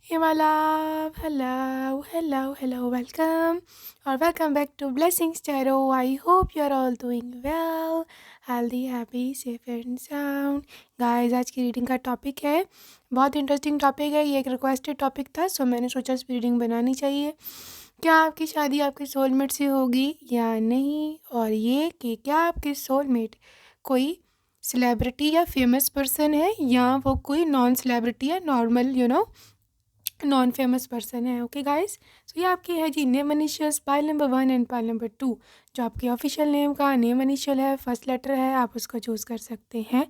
Hey my love, hello, welcome back to Blessings Tarot. I hope you're all doing well, healthy, happy, safe and sound. Guys, आज की reading का topic है, बहुत interesting topic है। ये एक requested topic था, सो मैंने सोचा इस रीडिंग बनानी चाहिए। क्या आपकी शादी आपके सोलमेट से होगी या नहीं, और ये कि क्या आपके सोलमेट कोई सेलिब्रिटी या फेमस पर्सन है या वो कोई नॉन सेलिब्रिटी या नॉर्मल नॉन फेमस पर्सन है। ओके गाइस, सो ये आपकी है जी name initials, pile number 1 and pile number 2। जो आपके ऑफिशियल नेम का नेम इनिशियल है, फर्स्ट लेटर है, आप उसको चूज़ कर सकते हैं।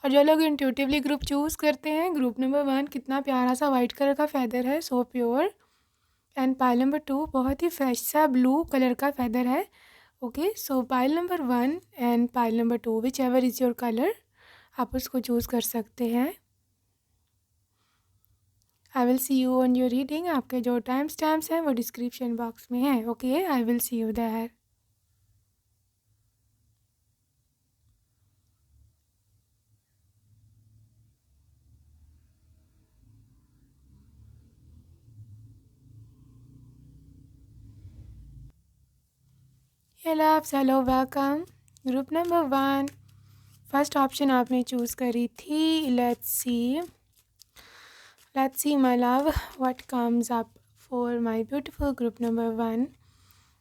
और जो लोग इंट्यूटिवली ग्रुप चूज़ करते हैं, ग्रुप नंबर 1 कितना प्यारा सा वाइट कलर का फैदर है, so pure. And pile number 2 बहुत ही फ्रेश सा ब्लू कलर का फैदर है। Okay, so pile number 1 and pile number 2 which ever is your colour, आप उसको चूज़ कर सकते हैं। आई will see you on your reading. आपके जो टाइम स्टैम्प्स हैं वो डिस्क्रिप्शन बॉक्स में है। Okay, I will see you there. Hello, welcome. Group number 1, first option आपने चूज़ करी थी। Let's see my love what comes up for my beautiful group number 1।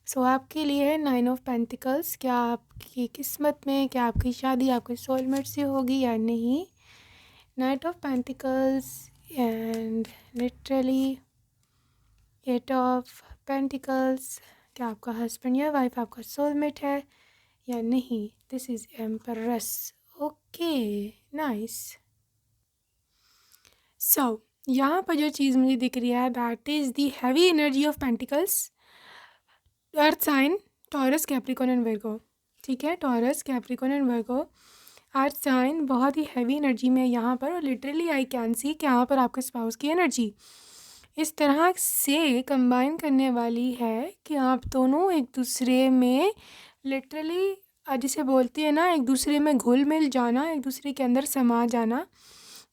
So आपके लिए है 9 ऑफ पेंटिकल्स। क्या आपकी किस्मत में, क्या आपकी शादी आपके सोलमेट से होगी या नहीं। Night of pentacles and literally 8 of pentacles. क्या आपका हस्बैंड या वाइफ आपका सोलमेट है या नहीं। This is empress. Okay, nice. So यहाँ पर जो चीज़ मुझे दिख रही है, that is the heavy energy of pentacles, earth sign, Taurus, Capricorn and Virgo. ठीक है, Taurus, Capricorn and Virgo, earth sign बहुत ही हैवी एनर्जी में है यहाँ पर। और लिटरली आई कैन सी कि यहाँ पर आपके स्पाउस की एनर्जी इस तरह से कंबाइन करने वाली है कि आप दोनों एक दूसरे में लिटरली, जिसे बोलती है ना, एक दूसरे में घुल मिल जाना, एक दूसरे के अंदर समा जाना,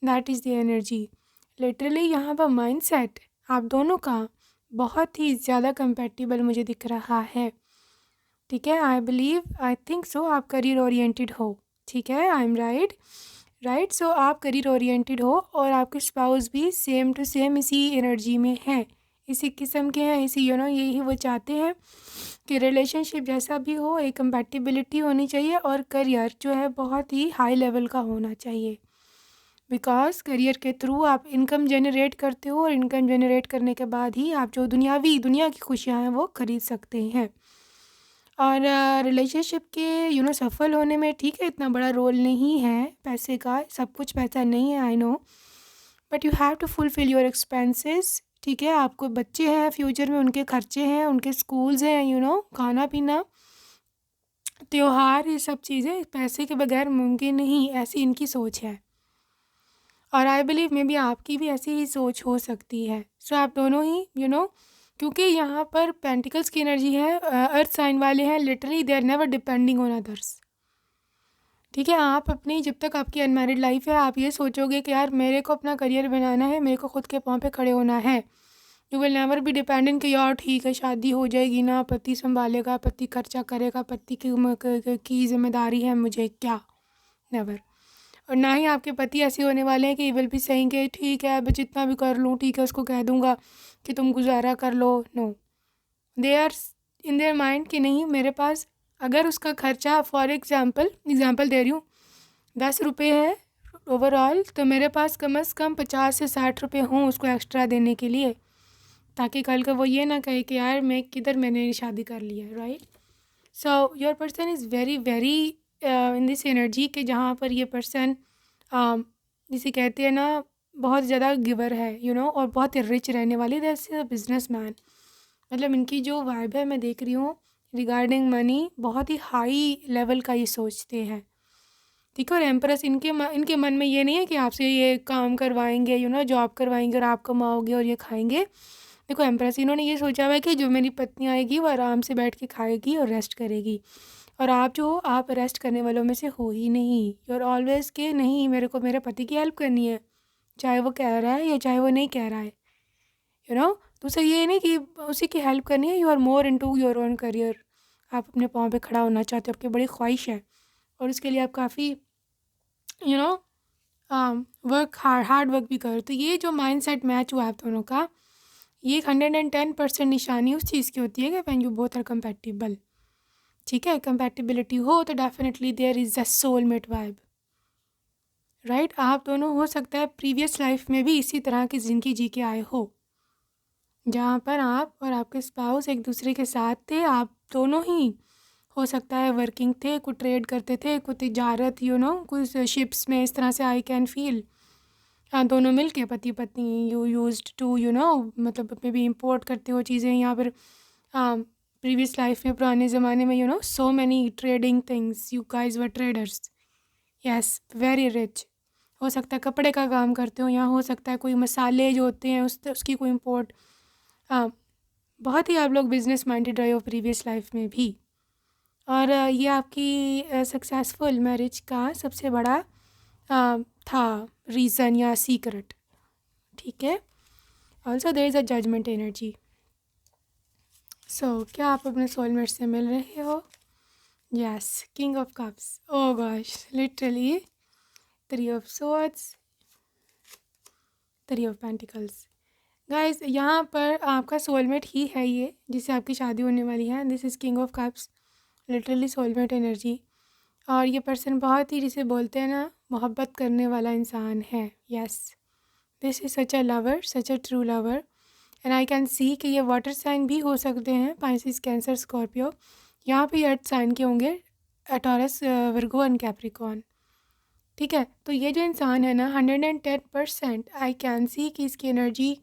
that is the energy. Literally यहाँ पर माइंडसेट आप दोनों का बहुत ही ज़्यादा कंपैटिबल मुझे दिख रहा है। ठीक है, आई बिलीव, आई थिंक सो, आप करियर ओरिएंटेड हो। ठीक है, आई एम राइट। सो आप करियर ओरिएंटेड हो और आपके स्पाउस भी सेम टू सेम इसी एनर्जी में है, इसी किस्म के हैं, इसी यही वो चाहते हैं कि रिलेशनशिप जैसा भी हो, एक कंपैटिबिलिटी होनी चाहिए और करियर जो है बहुत ही हाई लेवल का होना चाहिए। बिकॉज करियर के थ्रू आप इनकम जनरेट करते हो और इनकम जनरेट करने के बाद ही आप जो दुनिया की खुशियाँ हैं वो खरीद सकते हैं। और रिलेशनशिप के सफल होने में, ठीक है, इतना बड़ा रोल नहीं है पैसे का, सब कुछ पैसा नहीं है, I know, but you have to fulfil your expenses. ठीक है, आपको बच्चे हैं, फ्यूचर में उनके खर्चे हैं, उनके स्कूल्स हैं, खाना पीना, त्योहार, ये सब चीज़ें पैसे के बगैर मुमकिन नहीं, ऐसी इनकी सोच है। और आई बिलीव मे बी आपकी भी ऐसी ही सोच हो सकती है। सो आप दोनों ही क्योंकि यहाँ पर पेंटिकल्स की एनर्जी है, अर्थ साइन वाले हैं, literally they are never depending on others. ठीक है, आप अपनी, जब तक आपकी अनमैरिड लाइफ है, आप ये सोचोगे कि यार मेरे को अपना करियर बनाना है, मेरे को खुद के पाँव पे खड़े होना है। You will never be dependent कि यार ठीक है शादी हो जाएगी ना, पति संभालेगा, पति खर्चा करेगा, पति की जिम्मेदारी है मुझे, क्या, नेवर। और ना ही आपके पति ऐसे होने वाले हैं कि विल भी सेइंग कि ठीक है अब जितना भी कर लूँ, ठीक है उसको कह दूँगा कि तुम गुजारा कर लो। No, they are in their mind कि नहीं, मेरे पास अगर उसका खर्चा, फॉर एग्ज़ाम्पल दे रही हूँ, 10 रुपये है ओवरऑल, तो मेरे पास कम से कम 50 से 60 रुपये हों उसको एक्स्ट्रा देने के लिए, ताकि कल का वो ये ना कहे कि यार मैंने शादी कर लिया, right. So your person is very very in this energy के, जहाँ पर ये पर्सन जिसे कहते हैं ना बहुत ज़्यादा गिवर है, और बहुत ही रिच रहने वाली, दैट्स अ बिजनेस मैन। मतलब इनकी जो वाइब है मैं देख रही हूँ रिगार्डिंग मनी, बहुत ही हाई लेवल का ये सोचते हैं। ठीक है, और एम्प्रेस इनके मन में ये नहीं है कि आपसे ये काम करवाएंगे, जॉब करवाएंगे और आप कमाओगे और ये खाएंगे। देखो एम्प्रेस, इन्होंने ये सोचा हुआ है कि जो मेरी पत्नी आएगी वो आराम से बैठ के खाएगी और रेस्ट करेगी, और आप जो हो, आप रेस्ट करने वालों में से हो ही नहीं। यू आर ऑलवेज के नहीं, मेरे को मेरे पति की हेल्प करनी है, चाहे वो कह रहा है या चाहे वो नहीं कह रहा है। दूसरा ये नहीं कि उसी की हेल्प करनी है, you are more into your own career, आप अपने पाँव पे खड़ा होना चाहते हो, आपकी बड़ी ख्वाहिश है और उसके लिए आप काफ़ी यू नो हार्ड वर्क भी करो। तो ये जो माइंडसेट मैच हुआ आप दोनों का, ये 110% निशानी उस चीज़ की होती है कि when you both are compatible. ठीक है, कंपैटिबिलिटी हो तो definitely there is a soulmate vibe, right. आप दोनों हो सकता है प्रीवियस लाइफ में भी इसी तरह की ज़िंदगी जी के आए हो, जहाँ पर आप और आपके स्पाउस एक दूसरे के साथ थे। आप दोनों ही हो सकता है वर्किंग थे, कुछ ट्रेड करते थे, कुछ तिजारत कुछ शिप्स में, इस तरह से आई कैन फील। हाँ, दोनों मिल के पति पत्नी यू यूज्ड टू मतलब मे बी इम्पोर्ट करते हो चीज़ें यहाँ पर। प्रीवियस लाइफ में, पुराने ज़माने में so many trading things, you guys were traders, yes, very rich. हो सकता है कपड़े का काम करते हो, या हो सकता है कोई मसाले जो होते हैं उसकी कोई इम्पोर्ट। बहुत ही आप लोग बिजनेस माइंडेड रहे हो प्रीवियस लाइफ में भी। और ये आपकी सक्सेसफुल मैरिज का सबसे बड़ा था रीज़न या सीक्रेट। ठीक है, also there is a judgement energy. So क्या आप अपने सोलमेट से मिल रहे हो? Yes, king of cups, oh gosh, literally 3 of swords, 3 of pentacles. Guys, यहाँ पर आपका सोलमेट ही है ये, जिससे आपकी शादी होने वाली है। This is king of cups, literally soulmate energy. और ये पर्सन बहुत ही, जिसे बोलते हैं ना, मोहब्बत करने वाला इंसान है। Yes, this is such a lover, such a true lover. And I can सी कि ये वाटर साइन भी हो सकते हैं, पाइसिस, कैंसर, स्कॉर्पियो। यहाँ पे अर्थ साइन के होंगे, टॉरस, वर्गो एंड कैप्रिकॉर्न। ठीक है, तो ये जो इंसान है ना, 110% आई कैन सी कि इसकी एनर्जी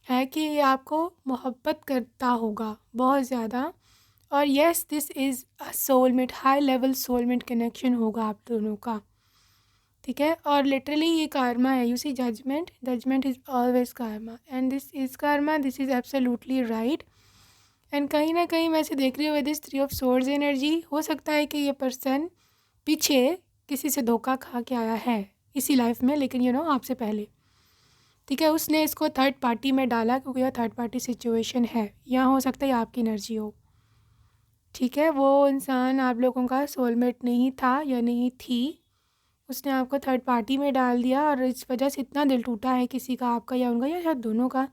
है कि ये आपको मोहब्बत करता होगा बहुत ज़्यादा। और yes, this is a soulmate, high level soulmate connection होगा आप दोनों का। ठीक है, और लिटरली ये कार्मा है। You see, judgement is always karma, and this is karma, this is absolutely right. And कहीं ना कहीं मैं इसे देख रही हूँ with this 3 of swords energy. हो सकता है कि ये पर्सन पीछे किसी से धोखा खा के आया है इसी लाइफ में, लेकिन आपसे पहले। ठीक है, उसने इसको थर्ड पार्टी में डाला क्योंकि यह थर्ड पार्टी सिचुएशन है। यहाँ हो सकता है आपकी एनर्जी हो। ठीक है, वो इंसान आप लोगों का सोलमेट नहीं था या नहीं थी, उसने आपको थर्ड पार्टी में डाल दिया और इस वजह से इतना दिल टूटा है किसी का, आपका या उनका, या शायद दोनों का,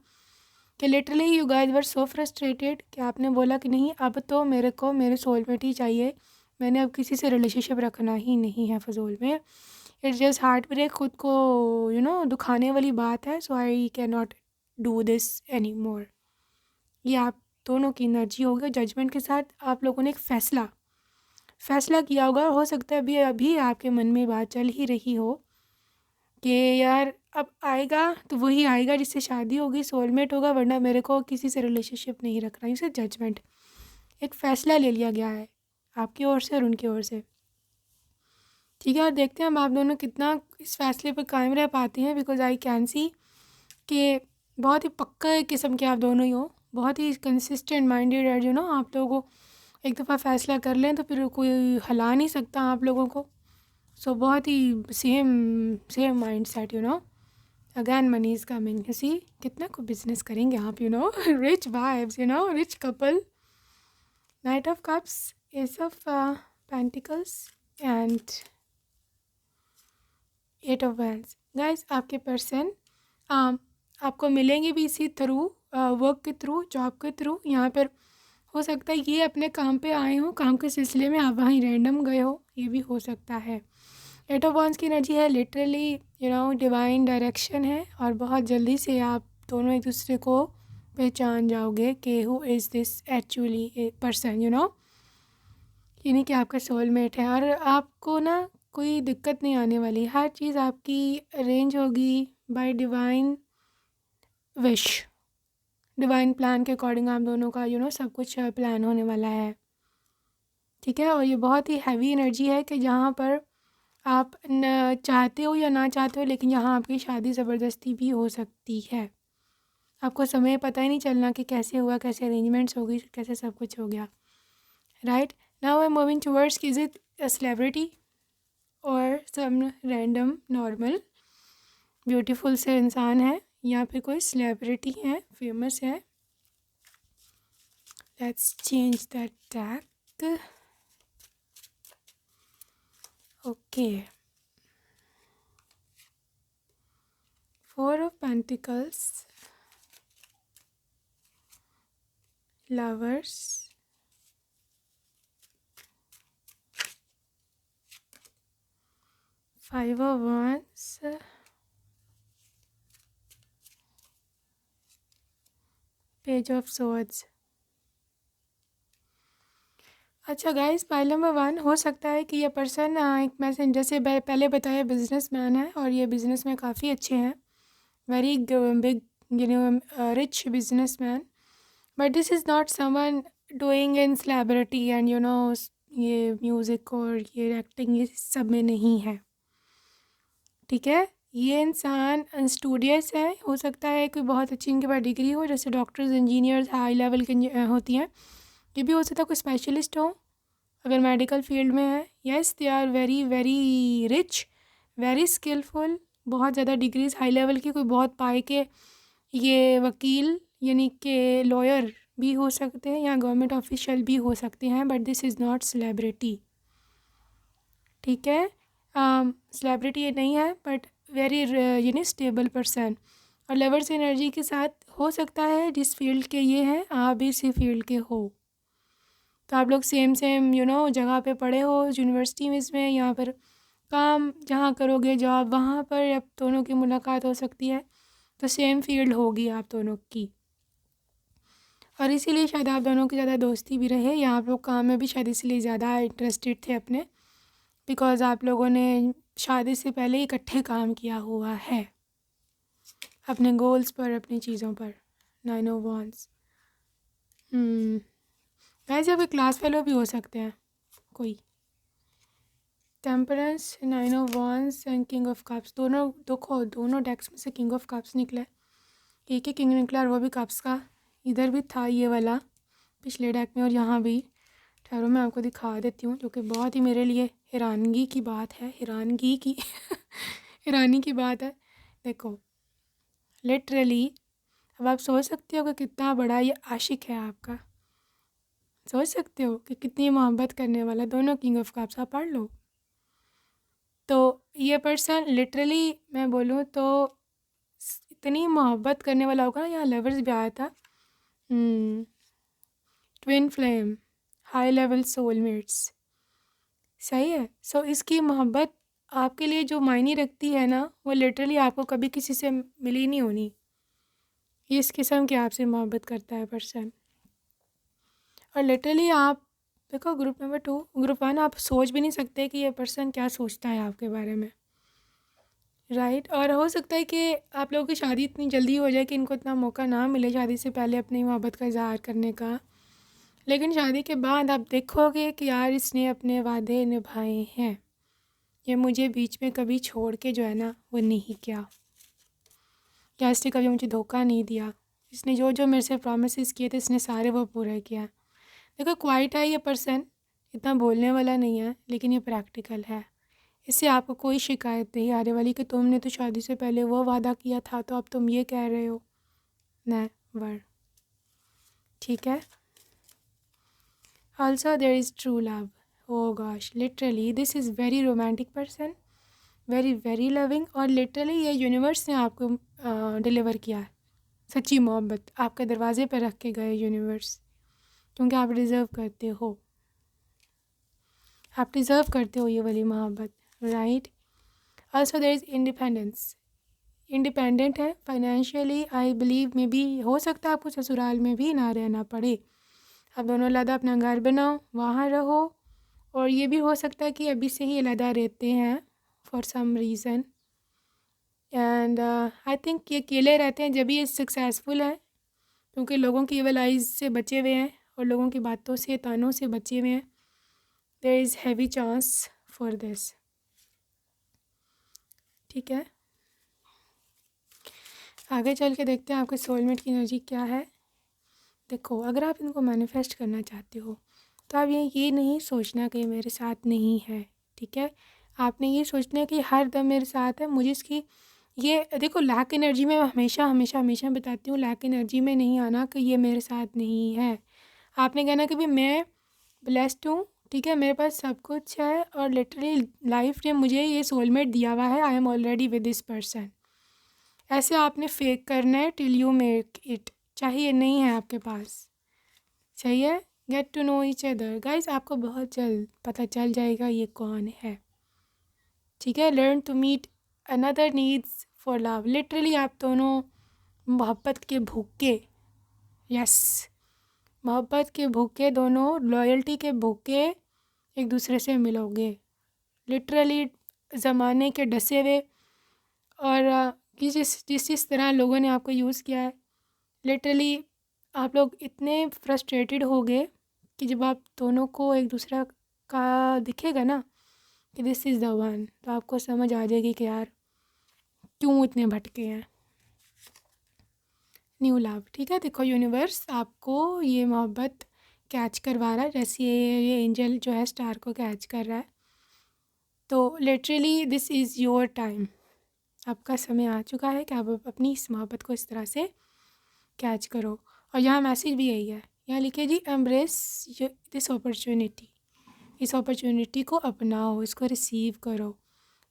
कि literally you guys were so frustrated कि आपने बोला कि नहीं, अब तो मेरे को मेरे सोलमेट ही चाहिए, मैंने अब किसी से रिलेशनशिप रखना ही नहीं है फजूल में। इट्स जस्ट हार्ट ब्रेक, खुद को दुखाने वाली बात है। So I can not do this any more. ये आप दोनों की एनर्जी होगी। जजमेंट के साथ आप लोगों ने एक फ़ैसला किया होगा। हो सकता है अभी अभी आपके मन में बात चल ही रही हो कि यार अब आएगा तो वही आएगा जिससे शादी होगी, सोलमेट होगा, वरना मेरे को किसी से रिलेशनशिप नहीं रखना। इसे जजमेंट, एक फ़ैसला ले लिया गया है आपकी ओर से और उनकी ओर से। ठीक है, और देखते हैं हम आप दोनों कितना इस फैसले पर कायम रह पाते हैं, बिकॉज आई कैन सी कि बहुत ही पक्का किस्म के आप दोनों ही हो, बहुत ही कंसिस्टेंट माइंडेड है। आप लोगों को एक दफ़ा फ़ैसला कर लें तो फिर कोई हिला नहीं सकता आप लोगों को। सो बहुत ही same mindset. Again money is coming. See, कितना को बिजनेस करेंगे आप, rich vibes, rich couple. Knight of cups, ace of pentacles and 8 of wands. Guys, आपके पर्सन आपको मिलेंगे भी इसी थ्रू, वर्क के थ्रू, जॉब के थ्रू। यहाँ पर हो सकता है ये अपने काम पे आए हो, काम के सिलसिले में आप वहीं रैंडम गए हो, ये भी हो सकता है। 8 ऑफ वॉन्ड्स की एनर्जी है, लिटरली डिवाइन डायरेक्शन है, और बहुत जल्दी से आप दोनों एक दूसरे को पहचान जाओगे कि who is this actually person. यानी कि आपका सोलमेट है, और आपको ना कोई दिक्कत नहीं आने वाली। हर चीज़ आपकी अरेंज होगी bye divine wish, divine plan के अकॉर्डिंग आप दोनों का सब कुछ प्लान होने वाला है। ठीक है, और ये बहुत ही हैवी एनर्जी है कि जहाँ पर आप न चाहते हो या ना चाहते हो, लेकिन यहाँ आपकी शादी ज़बरदस्ती भी हो सकती है। आपको समय पता ही नहीं चलना कि कैसे हुआ, कैसे अरेंजमेंट्स होगी, कैसे सब कुछ हो गया। Right now I am moving towards, is it a celebrity और सम रैंडम नॉर्मल ब्यूटीफुल से इंसान है? या फिर कोई सेलिब्रिटी है, फेमस है। Let's change that tag. Okay, 4 of Pentacles, Lovers, 5 of Wands, Page of Swords। अच्छा गाइस, पाइल नंबर 1 हो सकता है कि ये पर्सन एक मैसेज जैसे पहले बताया बिजनेसमैन है और ये बिजनेस में काफ़ी अच्छे हैं, very big rich businessman, but this is not someone doing in celebrity and ये म्यूज़िक और ये एक्टिंग ये सब में नहीं है, ठीक है। ये इंसान स्टूडियस है, हो सकता है कोई बहुत अच्छी इनके पास डिग्री हो, जैसे डॉक्टर्स, इंजीनियर्स, हाई लेवल के होती हैं, ये भी हो सकता है कोई स्पेशलिस्ट हो अगर मेडिकल फील्ड में है। Yes, they are very very rich, very skilful, बहुत ज़्यादा डिग्रीज हाई लेवल की, कोई बहुत पाए के ये वकील यानी कि लॉयर भी हो सकते हैं या गवर्नमेंट ऑफिशियल भी हो सकते हैं, but this is not celebrity, ठीक है। सेलिब्रिटी ये नहीं है, बट वेरी स्टेबल पर्सन। और लवर्स एनर्जी के साथ हो सकता है जिस फील्ड के ये हैं आप भी इसी फील्ड के हो, तो आप लोग सेम जगह पे पढ़े हो, यूनिवर्सिटी में इसमें, या फिर काम जहाँ करोगे जॉब वहाँ पर अब दोनों की मुलाकात हो सकती है, तो सेम फील्ड होगी आप दोनों की, और इसीलिए शायद आप दोनों की ज़्यादा दोस्ती भी रहे, या आप लोग काम में भी शायद इसीलिए ज़्यादा इंटरेस्टेड थे अपने, बिकॉज़ आप लोगों ने शादी से पहले इकट्ठे काम किया हुआ है अपने गोल्स पर, अपनी चीज़ों पर। 9 ऑफ वॉन्ड्स। वैसे अभी क्लास फेलो भी हो सकते हैं कोई। Temperance, 9 of wands and king of cups, दोनों डेक्स में से किंग ऑफ कप्स निकले, एक ही किंग निकला और वो भी कप्स का। इधर भी था ये वाला पिछले डेक में और यहाँ भी। ठहरो मैं आपको दिखा देती हूँ, जो कि बहुत ही मेरे लिए हैरानगी की बात है, हैरानगी की हैरानी की बात है। देखो लिटरली अब आप सोच सकते हो कि कितना बड़ा ये आशिक है आपका, सोच सकते हो कि कितनी मोहब्बत करने वाला। दोनों किंग ऑफ कप्स आप पढ़ लो, तो ये पर्सन लिटरली मैं बोलूँ तो इतनी मोहब्बत करने वाला होगा ना। यहाँ लवर्स भी आया था, twin flame, high level soulmates, सही है। सो इसकी मोहब्बत आपके लिए जो मायने रखती है ना, वो लिटरली आपको कभी किसी से मिली नहीं होनी। ये इस किस्म की आपसे मोहब्बत करता है पर्सन, और लिटरली आप देखो ग्रुप नंबर 2, ग्रुप 1 आप सोच भी नहीं सकते कि ये पर्सन क्या सोचता है आपके बारे में, राइट। और हो सकता है कि आप लोगों की शादी इतनी जल्दी हो जाए कि इनको इतना मौका ना मिले शादी से पहले अपनी मोहब्बत का इजहार करने का, लेकिन शादी के बाद आप देखोगे कि यार इसने अपने वादे निभाए हैं, ये मुझे बीच में कभी छोड़ के जो है ना वो नहीं किया, या इसने कभी मुझे धोखा नहीं दिया, इसने जो जो मेरे से प्रोमिस किए थे इसने सारे वो पूरे किया। देखो क्वाइट है ये पर्सन, इतना बोलने वाला नहीं है, लेकिन ये प्रैक्टिकल है। इससे आपको कोई शिकायत नहीं आने वाली कि तुमने तो शादी से पहले वो वादा किया था तो अब तुम ये कह रहे हो, नेवर, ठीक है। Also there is true love, oh gosh literally this is very romantic person, very very loving, और लिटरली ये यूनिवर्स ने आपको डिलीवर किया है सच्ची मोहब्बत, आपके दरवाजे पर रख के गए यूनिवर्स, क्योंकि आप डिज़र्व करते हो, आप डिज़र्व करते हो ये वाली मोहब्बत, right. Also there is independence, independent है फाइनेंशियली, आई बिलीव में भी हो सकता है आपको ससुराल में भी ना रहना पड़े, आप दोनों अलग अपना घर बनाओ वहाँ रहो, और ये भी हो सकता है कि अभी से ही अलग रहते हैं for some reason, and I think ये अकेले रहते हैं जब भी ये सक्सेसफुल है, क्योंकि लोगों की एविल आइज से बचे हुए हैं और लोगों की बातों से तानों से बचे हुए हैं। There is heavy chance for this, ठीक है। आगे चल के देखते हैं आपके सोलमेट की एनर्जी क्या है। देखो अगर आप इनको मैनिफेस्ट करना चाहते हो तो आप ये नहीं सोचना कि मेरे साथ नहीं है, ठीक है। आपने ये सोचना है कि हर दम मेरे साथ है, मुझे इसकी ये देखो, लैक एनर्जी में हमेशा हमेशा हमेशा बताती हूँ, लैक एनर्जी में नहीं आना कि ये मेरे साथ नहीं है। आपने कहना कि भाई मैं ब्लेस्ड हूँ, ठीक है, मेरे पास सब कुछ है और लिटरली लाइफ ने मुझे ये सोलमेट दिया हुआ है, I am already with this person. ऐसे आपने फेक करना है टिल यू मेक इट, चाहे ये नहीं है आपके पास। सही है। Get to know each other guys, आपको बहुत जल्द पता चल जाएगा ये कौन है, ठीक है। Learn to meet another needs for love, literally आप दोनों मोहब्बत के भूखे, यस, मोहब्बत के भूखे दोनों, लॉयल्टी के भूखे एक दूसरे से मिलोगे, लिटरली ज़माने के डसे हुए। और कि जिस तरह लोगों ने आपको यूज़ किया है, लिटरली आप लोग इतने फ्रस्ट्रेटेड हो गए कि जब आप दोनों को एक दूसरा का दिखेगा ना कि दिस इज़ द वन, तो आपको समझ आ जाएगी कि यार क्यों इतने भटके हैं। न्यू लव, ठीक है। देखो यूनिवर्स आपको ये मोहब्बत कैच करवा रहा है, जैसे ये एंजल जो है स्टार को कैच कर रहा है। तो literally this is your time, आपका समय आ चुका है कि आप अपनी इस मोहब्बत को इस तरह से कैच करो। और यहाँ मैसेज भी यही है, यहाँ लिखे जी, एम्ब्रेस दिस अपॉर्चुनिटी, इस अपॉर्चुनिटी को अपनाओ, इसको रिसीव करो।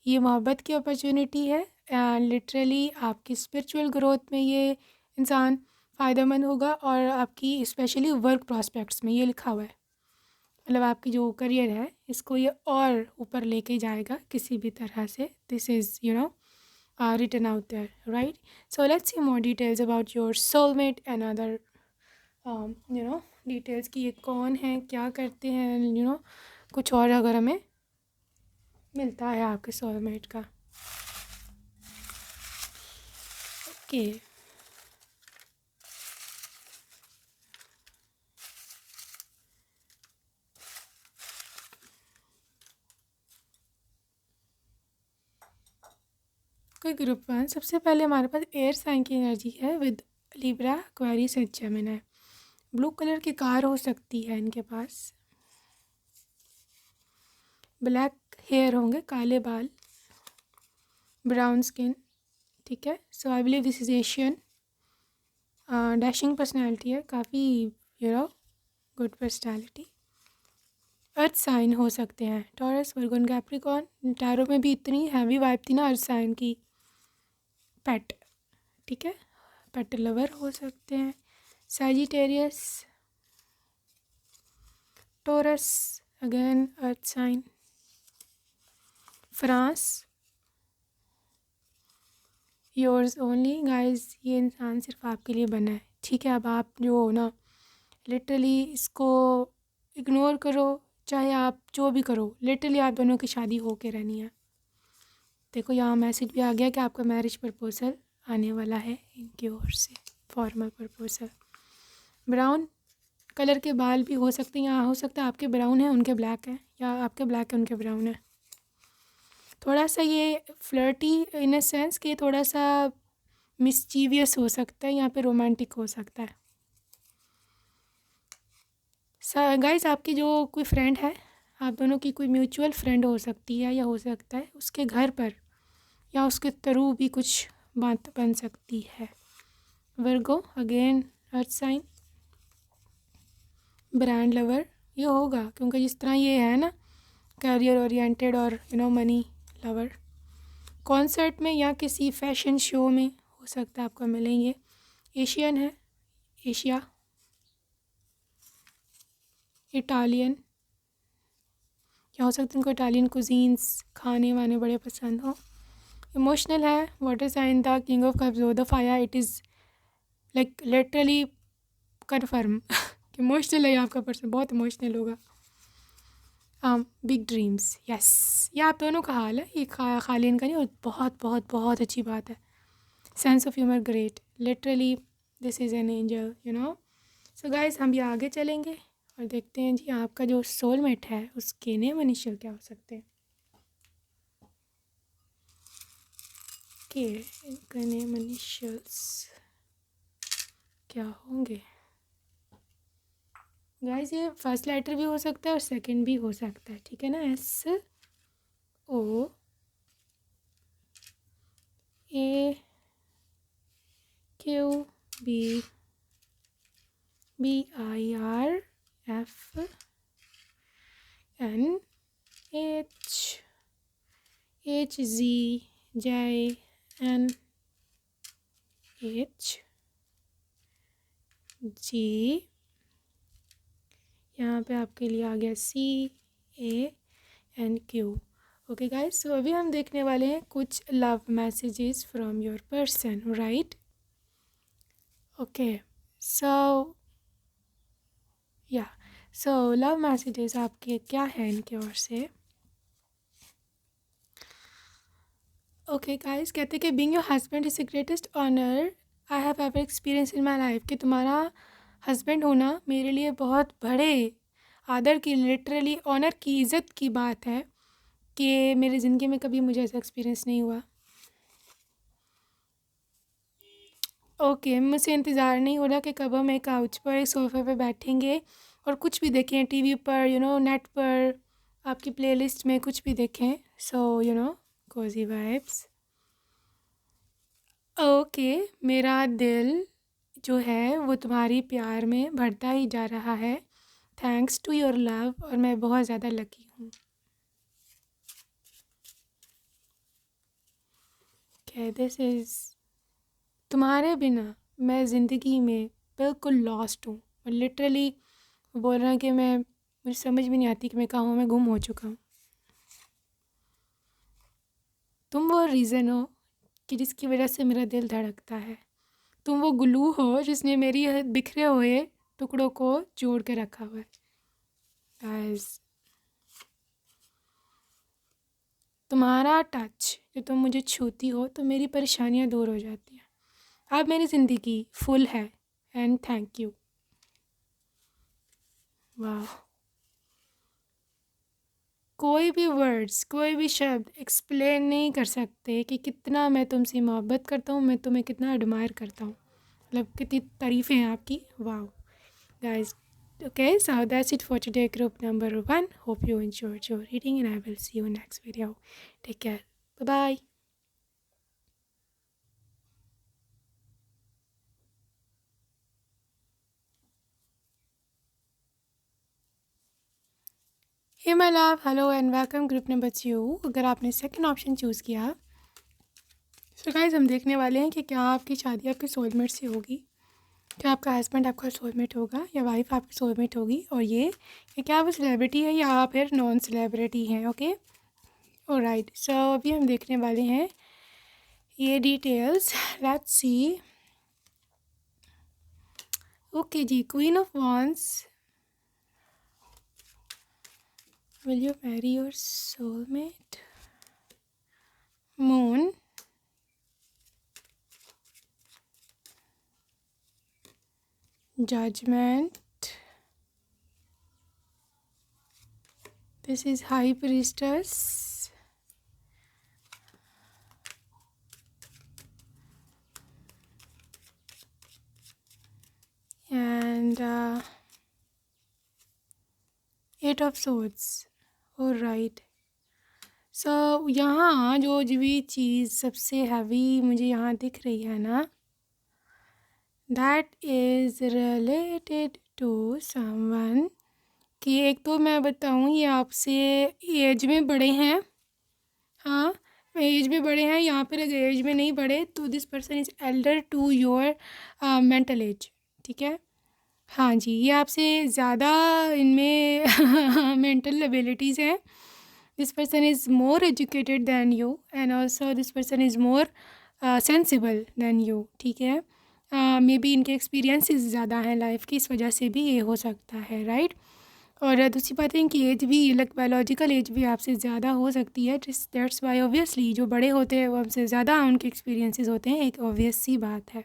ये मोहब्बत की अपॉर्चुनिटी है एंड लिटरली आपकी स्पिरिचुअल ग्रोथ में ये इंसान फ़ायदेमंद होगा, और आपकी स्पेशली वर्क प्रॉस्पेक्ट्स में ये लिखा हुआ है, मतलब आपकी जो करियर है इसको ये और ऊपर लेके जाएगा किसी भी तरह से। This is written out there, right? So let's see more details about your soulmate and other details कि ये कौन है, क्या करते हैं, कुछ और अगर हमें मिलता है आपके सोलमेट का। ओके, कोई ग्रुप 1, सबसे पहले हमारे पास एयर साइन की एनर्जी है with Libra, Aquarius and Gemini. Blue colour की कार हो सकती है इनके पास, ब्लैक हेयर होंगे, काले बाल, ब्राउन स्किन, ठीक है। So I believe this is Asian, dashing personality है, काफ़ी गुड पर्सनैलिटी। अर्थ साइन हो सकते हैं, टॉरस, वर्गो, कैप्रिकॉर्न। टैरो में भी इतनी हैवी वाइब थी ना अर्थ साइन की। पेट, ठीक है, पेट लवर हो सकते हैं, Sagittarius, Taurus, again earth sign, France, yours only guys, ये इंसान सिर्फ आपके लिए बना है, ठीक है। अब आप जो हो ना, लिटरली इसको इग्नोर करो, चाहे आप जो भी करो, लिटरली आप दोनों की शादी हो के रहनी है। देखो यहाँ मैसेज भी आ गया कि आपका मैरिज प्रपोजल आने वाला है इनकी ओर से, फॉर्मल प्रपोजल। ब्राउन कलर के बाल भी हो सकते हैं, यहाँ हो सकता है आपके ब्राउन है उनके ब्लैक है, या आपके ब्लैक है उनके ब्राउन है। थोड़ा सा ये फ्लर्टी इन अ सेंस कि थोड़ा सा मिस्चीवियस हो सकता है, यहाँ पे रोमांटिक हो सकता है। गाइस आपकी जो कोई फ्रेंड है, आप दोनों की कोई म्यूचुअल फ्रेंड हो सकती है, या हो सकता है उसके घर पर या उसके थ्रू भी कुछ बात बन सकती है। Virgo, again earth sign, brand lover, ये होगा क्योंकि जिस तरह ये है ना करियर ओरिएंटेड और मनी लवर। कॉन्सर्ट में या किसी फैशन शो में हो सकता है आपको मिलेंगे। एशियन है, एशिया, इटालियन, या हो सकता है इनको इटालियन कुजीन्स खाने वाने बड़े पसंद हो। इमोशनल है, वाटर साइन था, king of cups, the fire, it is like literally confirm emotional है आपका पर्सन, बहुत इमोशनल होगा। बिग ड्रीम्स, यस, ये आप दोनों का हाल है, ये खाली इनका नहीं, और बहुत बहुत बहुत अच्छी बात है। Sense of humour great, literally this is an angel. So guys हम भी आगे चलेंगे और देखते हैं जी आपका जो सोलमेट है उसके नेम इनिशियल क्या हो सकते हैं। के इनका नेम इनिशियल्स क्या होंगे गाइस, ये फर्स्ट लेटर भी हो सकता है और सेकंड भी हो सकता है, ठीक है ना। SO G, यहाँ पे आपके लिए आ गया CANQ। ओके गाइस, सो अभी हम देखने वाले हैं कुछ love messages from your person, right? Okay, so love messages आपके क्या हैं इनके ओर से? ओके गाइस, कहते कि being your husband is the greatest honour I have ever experience in my life, कि तुम्हारा हस्बैंड होना मेरे लिए बहुत बड़े आदर की, लिटरली ऑनर की, इज़्ज़त की बात है कि मेरी ज़िंदगी में कभी मुझे ऐसा एक्सपीरियंस नहीं हुआ। ओके, मुझसे इंतज़ार नहीं हो रहा कि कब हम एक काउच पर, एक सोफ़े पे बैठेंगे और कुछ भी देखें, टीवी पर, नेट पर, आपकी प्लेलिस्ट में कुछ भी देखें। सो कोज़ी वाइब्स। ओके, मेरा दिल जो है वो तुम्हारी प्यार में बढ़ता ही जा रहा है, थैंक्स टू योर लव, और मैं बहुत ज़्यादा लकी हूँ। Okay, दिस इज़, तुम्हारे बिना मैं ज़िंदगी में बिल्कुल लॉस्ट हूँ, और लिटरली बोल रहा है कि मुझे समझ भी नहीं आती कि मैं कहाँ हूँ, मैं गुम हो चुका हूँ। तुम वो रीज़न हो कि जिसकी वजह से मेरा दिल धड़कता है। तुम वो ग्लू हो जिसने मेरी बिखरे हुए टुकड़ों को जोड़ के रखा हुआ है। गाइस, तुम्हारा टच, जो तुम मुझे छूती हो तो मेरी परेशानियाँ दूर हो जाती हैं। अब मेरी ज़िंदगी फुल है, एंड थैंक यू। वाह, कोई भी वर्ड्स, कोई भी शब्द एक्सप्लेन नहीं कर सकते कि कितना मैं तुमसे मोहब्बत करता हूँ, मैं तुम्हें कितना एडमायर करता हूँ, मतलब कितनी तारीफ़ें हैं आपकी। वाह guys, okay, so that's it for today, group number 1. Hope you enjoyed your reading, and I will see you in next video. Take care. Bye bye. Hey my love, hello and welcome group number 2। अगर आपने second option choose किया, तो guys हम देखने वाले हैं कि क्या आपकी शादी आपके सोलमेट से होगी, क्या आपका हस्बैंड आपका सोलमेट होगा या वाइफ आपकी सोलमेट होगी, और ये कि क्या वो सेलिब्रिटी है या फिर नॉन सेलिब्रिटी हैं। ओके, ऑलराइट, सो अभी हम देखने वाले हैं ये डिटेल्स। Let's see. ओके जी, queen of wands, will you marry your soulmate? Moon, Judgment, this is High Priestess, and Eight of Swords. Alright, सो यहाँ जो भी चीज़ सबसे हैवी मुझे यहाँ दिख रही है ना, that is related to someone, कि एक तो मैं बताऊँ ये आपसे एज में बड़े हैं, हाँ एज में बड़े हैं, यहाँ पर अगर एज में नहीं बड़े तो this person is elder to your mental age, ठीक है। हाँ जी, ये आपसे ज़्यादा इनमें मेंटल एबिलिटीज़ हैं। This person is more educated than you, and also this person is more sensible than you, ठीक है। मे बी इनके एक्सपीरियंसेस ज़्यादा हैं लाइफ की, इस वजह से भी ये हो सकता है, राइट। और दूसरी बात है इनकी एज भी, लाइक बायोलॉजिकल एज भी आपसे ज़्यादा हो सकती है, दैट्स वाई ऑब्वियसली जो बड़े होते हैं वो हमसे ज़्यादा उनके एक्सपीरियंसेस होते हैं, एक ऑब्वियस सी बात है।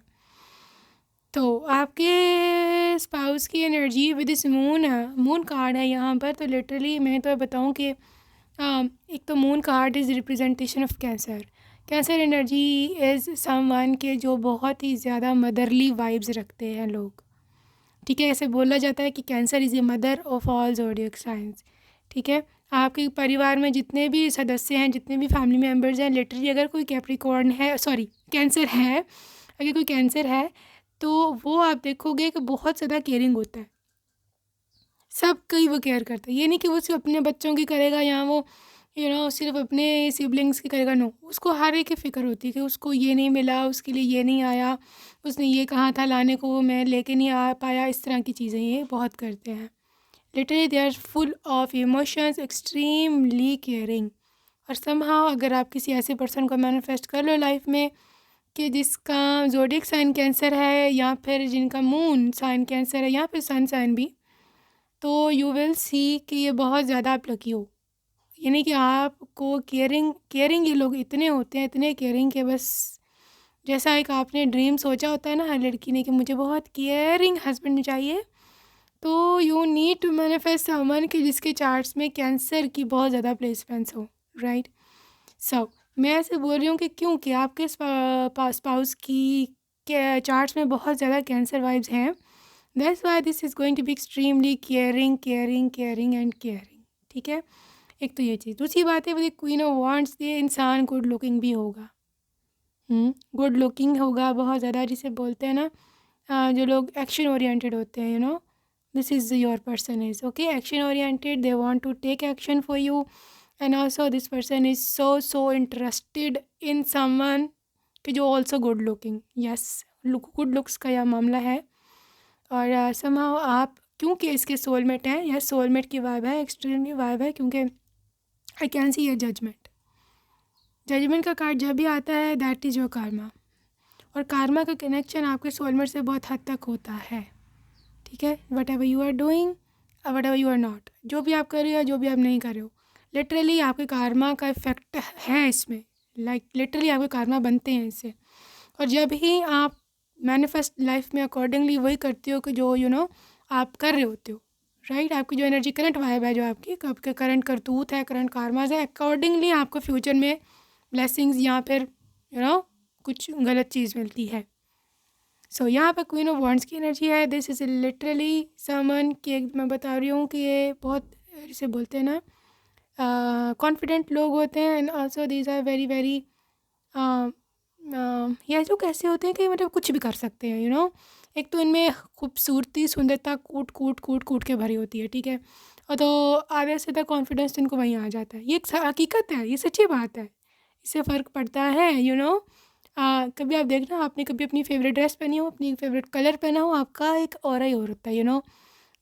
तो आपके स्पाउस की energy with this moon card है यहाँ पर, तो लिटरली मैं तो बताऊँ कि एक तो moon card is representation of cancer. Cancer energy is someone के जो बहुत ही ज़्यादा मदरली वाइब्स रखते हैं लोग, ठीक है। ऐसे बोला जाता है कि cancer is a mother of all zodiac science, ठीक है। आपके परिवार में जितने भी सदस्य हैं, जितने भी फैमिली मेम्बर्स हैं, लिटरली अगर कोई कैप्रिकॉर्न है, सॉरी कैंसर है, अगर कोई कैंसर है तो वो आप देखोगे कि बहुत ज़्यादा केयरिंग होता है, सबकी वो केयर करता है। ये नहीं कि वो सिर्फ अपने बच्चों की करेगा या वो सिर्फ अपने सिबलिंग्स की करेगा, नो, उसको हर एक की फ़िक्र होती है कि उसको ये नहीं मिला, उसके लिए ये नहीं आया, उसने ये कहा था लाने को, वो मैं लेके नहीं आ पाया, इस तरह की चीज़ें ये बहुत करते हैं। Literally they are full of emotions, extremely caring. और समहाउ अगर आप किसी ऐसे पर्सन को मैनिफेस्ट कर लो लाइफ में कि जिसका ज़ोडिएक साइन कैंसर है, या फिर जिनका मून साइन कैंसर है, या फिर सन साइन भी, तो यू विल सी कि ये बहुत ज़्यादा आप लकी हो। यानी कि आपको केयरिंग केयरिंग ये लोग इतने होते हैं, इतने केयरिंग के बस जैसा एक आपने ड्रीम सोचा होता है ना हर लड़की ने कि मुझे बहुत केयरिंग हस्बैंड चाहिए, तो you need to manifest someone कि जिसके चार्ट्स में कैंसर की बहुत ज़्यादा प्लेसमेंट्स हो, राइट। सो मैं ऐसे बोल रही हूँ कि क्योंकि आपके स्पाउस की चार्ट्स में बहुत ज़्यादा कैंसर वाइब्स हैं, that's why this is going to be extremely caring caring caring and caring, ठीक है। एक तो ये चीज़, दूसरी बात है वो क्वीन ऑफ वांड्स, ये इंसान गुड लुकिंग भी होगा, गुड लुकिंग होगा बहुत ज़्यादा, जिसे बोलते हैं ना जो लोग एक्शन ओरिएंटेड होते हैं, this is your person is okay action oriented, they want to take action for you, and also this person is so interested in someone कि जो also good looking, yes, good looks का यह मामला है। और somehow आप क्योंकि इसके सोलमेट हैं, या सोलमेट की वाइब है, एक्सट्रीमली वाइब है, क्योंकि आई कैन सी ये जजमेंट का कार्ड जब भी आता है दैट इज़ योर कार्मा, और कार्मा का कनेक्शन आपके सोलमेट से बहुत हद तक होता है, ठीक है। Whatever you are doing, whatever you are not, जो भी आप कर रहे हो, जो भी आप नहीं कर रहे हो, लिटरली आपके कार्मा का इफेक्ट है इसमें, लाइक लिटरली आपके कार्मा बनते हैं इससे। और जब ही आप मैनिफेस्ट लाइफ में अकॉर्डिंगली वही करते हो कि जो आप कर रहे होते हो, राइट, आपकी जो एनर्जी करंट वाइब है, जो आपके करंट करतूत है, करंट कार्माज है, अकॉर्डिंगली आपको फ्यूचर में ब्लेसिंग्स या फिर कुछ गलत चीज़ मिलती है। सो यहाँ पर क्वीन ऑफ वॉन्ड्स की एनर्जी है, दिस इज़ लिटरली समन कि मैं बता रही हूँ कि ये बहुत इसे बोलते हैं ना कॉन्फिडेंट लोग होते हैं, and also these are very very ये जो कैसे होते हैं कि मतलब कुछ भी कर सकते हैं, एक तो इनमें खूबसूरती, सुंदरता कूट कूट कूट कूट के भरी होती है, ठीक है। और तो आधे से तक कॉन्फिडेंस इनको वहीं आ जाता है, ये एक हकीकत है, ये सच्ची बात है, इससे फ़र्क पड़ता है, कभी आप देखना, आपने कभी अपनी फेवरेट ड्रेस पहनी हो, अपनी फेवरेट कलर पहना हो, आपका एक ऑरा ही और होता है,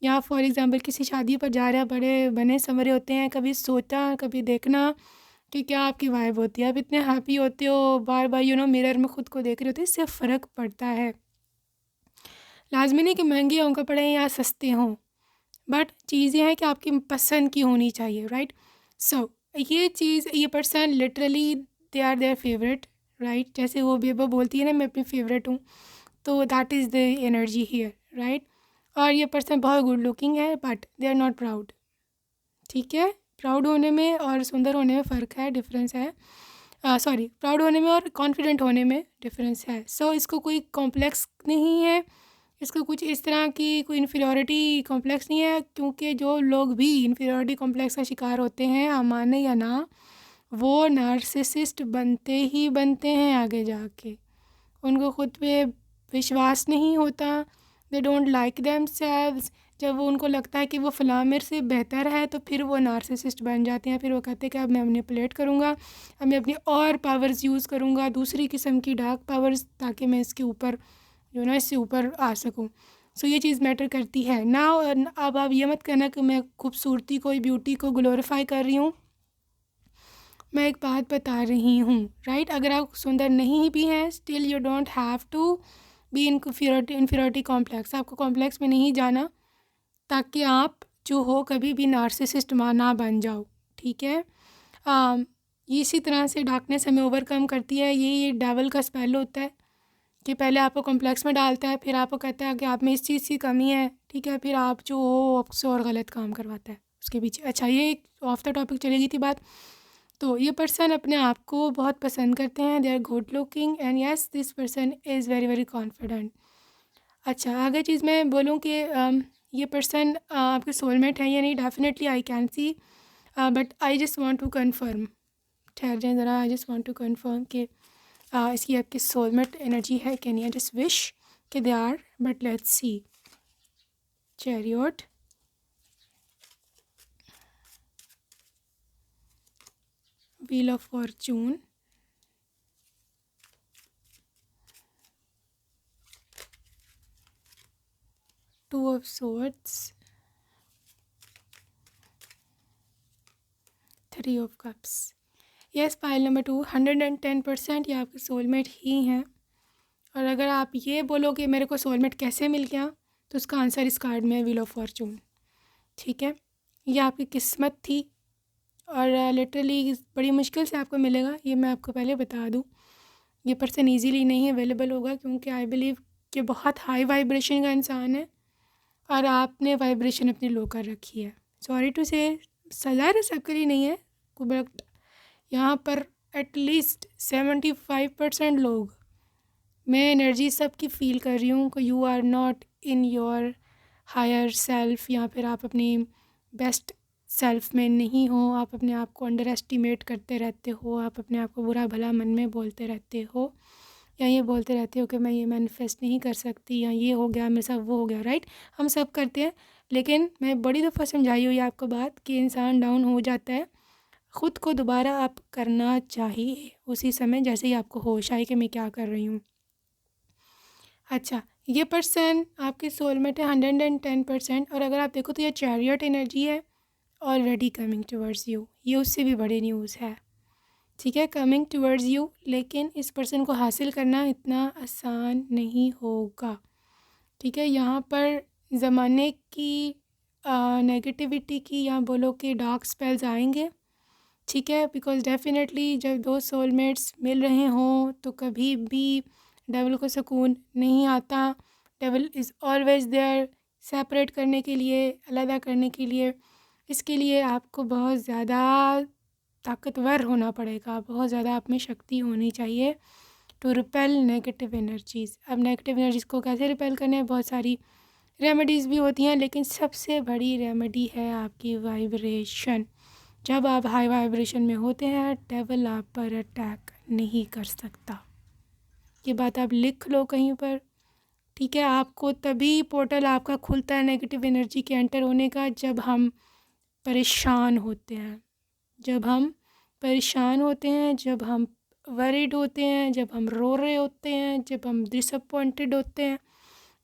या फॉर एग्जांपल किसी शादी पर जा रहे हैं, बड़े बने समरे होते हैं, कभी सोचा, कभी देखना कि क्या आपकी वाइब होती है, आप इतने हैप्पी होते हो, बार बार मिरर में खुद को देख रहे होते हैं, इससे फ़र्क पड़ता है। लाजमी नहीं कि महंगे हों कपड़े या सस्ते हों, बट चीज़ ये है कि आपकी पसंद की होनी चाहिए, राइट। सो ये चीज़, ये person literally they are their favourite, right, जैसे वो बेबा बोलती है ना मैं अपनी फेवरेट हूँ, तो that is the energy here, right. और ये पर्सन बहुत गुड लुकिंग है, but they are not proud, ठीक है। प्राउड होने में और सुंदर होने में फ़र्क है, डिफरेंस है, सॉरी, प्राउड होने में और कॉन्फिडेंट होने में डिफरेंस है। सो इसको कोई कॉम्प्लेक्स नहीं है, इसको कुछ इस तरह की कोई इन्फीरियॉरिटी कॉम्प्लेक्स नहीं है, क्योंकि जो लोग भी इन्फीरियॉरिटी कॉम्प्लेक्स का शिकार होते हैं, आप माने या ना, वो नार्सिसिस्ट बनते ही बनते हैं आगे जाके, उनको खुद पे विश्वास नहीं होता, दे डोंट लाइक देमसेल्व्स, जब वो उनको लगता है कि वो फ़लाँ मेरे से बेहतर है, तो फिर वो नार्सिसिस्ट बन जाते हैं, फिर वो कहते हैं कि अब मैं मैनिपुलेट करूँगा, अब मैं अपनी और पावर्स यूज़ करूँगा, दूसरी किस्म की डार्क पावर्स, ताकि मैं इसके ऊपर इससे ऊपर आ सकूँ। सो ये चीज़ मैटर करती है ना। अब आप ये मत कहना कि मैं खूबसूरती को, ब्यूटी को ग्लोरीफाई कर रही हूँ, मैं एक बात बता रही हूँ, राइट। अगर आप सुंदर नहीं भी हैं, still you don't have to be inferiority complex, आपको कॉम्प्लेक्स में नहीं जाना, ताकि आप जो हो कभी भी नार्सिसिस्ट ना बन जाओ, ठीक है। इसी तरह से डार्कनेस हमें ओवरकम करती है, ये डेवल का स्पेल होता है कि पहले आपको कॉम्प्लेक्स में डालता है, फिर आपको कहता है कि आप में इस चीज़ की कमी है, ठीक है, फिर आप जो हो आपसे और गलत काम करवाता है उसके पीछे। अच्छा, ये ऑफ द टॉपिक चली गई थी बात। तो ये पर्सन अपने आप को बहुत पसंद करते हैं, they are good looking, and yes this person is very very confident. अच्छा, आगे चीज़ मैं बोलूँ कि ये पर्सन आपके सोलमेट है या नहीं, definitely I can see but I just want to confirm, ठहर जाएं ज़रा, I just want to confirm कि इसकी आपकी सोलमेट एनर्जी है कि नहीं। आई जस्ट विश कि they are, but let's see. Chariot, wheel of fortune, two of swords, three of cups. Yes, pile number 2 110% ये आपके सोलमेट ही हैं। और अगर आप ये बोलो कि मेरे को सोलमेट कैसे मिल गया, तो उसका आंसर इस कार्ड में है व्हील ऑफ फॉर्चून। ठीक है, ये आपकी किस्मत थी और लिटरली बड़ी मुश्किल से आपको मिलेगा, ये मैं आपको पहले बता दूँ। ये पर्सन ईजीली नहीं अवेलेबल होगा, क्योंकि आई बिलीव कि बहुत हाई वाइब्रेशन का इंसान है और आपने वाइब्रेशन अपनी लो कर रखी है। सॉरी टू से, ज़ाहिर सबके लिए नहीं है, बट यहाँ पर एटलीस्ट 75% लोग, मैं एनर्जी सबकी फ़ील कर रही हूँ कि you are not in your higher self, या फिर आप अपनी बेस्ट सेल्फ में नहीं हो। आप अपने आप को अंडर एस्टिमेट करते रहते हो, आप अपने आप को बुरा भला मन में बोलते रहते हो, या ये बोलते रहते हो कि मैं ये मैनिफेस्ट नहीं कर सकती, या ये हो गया मेरे साथ, वो हो गया। राइट, हम सब करते हैं, लेकिन मैं बड़ी दफ़ा समझाई हुई आपको बात कि इंसान डाउन हो जाता है, ख़ुद को दोबारा आप करना चाहिए उसी समय जैसे ही आपको होश आए कि मैं क्या कर रही हूँ। अच्छा, ये पर्सन आपकी सोलमेट है 110%। और अगर आप देखो तो ये चैरियट एनर्जी है, ऑलरेडी कमिंग टुवर्ड्स यू। ये उससे भी बड़ी न्यूज़ है, ठीक है, कमिंग टुवर्ड्स यू। लेकिन इस पर्सन को हासिल करना इतना आसान नहीं होगा, ठीक है। यहाँ पर ज़माने की नेगेटिविटी की, या बोलो कि डार्क स्पेल्स आएंगे, ठीक है, बिकॉज़ डेफिनेटली जब दो सोलमेट्स मिल रहे हों तो कभी भी डेवल को सुकून नहीं आता। Devil is always there separate करने के लिए, अलग करने के लिए। इसके लिए आपको बहुत ज़्यादा ताकतवर होना पड़ेगा, बहुत ज़्यादा आप में शक्ति होनी चाहिए टू रिपेल नेगेटिव एनर्जीज़। अब नेगेटिव एनर्जीज़ को कैसे रिपेल करने हैं, बहुत सारी रेमेडीज़ भी होती हैं, लेकिन सबसे बड़ी रेमेडी है आपकी वाइब्रेशन। जब आप हाई वाइब्रेशन में होते हैं, डेवल आप पर अटैक नहीं कर सकता। ये बात आप लिख लो कहीं पर, ठीक है। आपको तभी पोर्टल आपका खुलता है नेगेटिव एनर्जी के एंटर होने का, जब हम परेशान होते हैं, जब हम परेशान होते हैं, जब हम वरीड होते हैं, जब हम रो रहे होते हैं, जब हम डिसअपॉइंटेड होते हैं,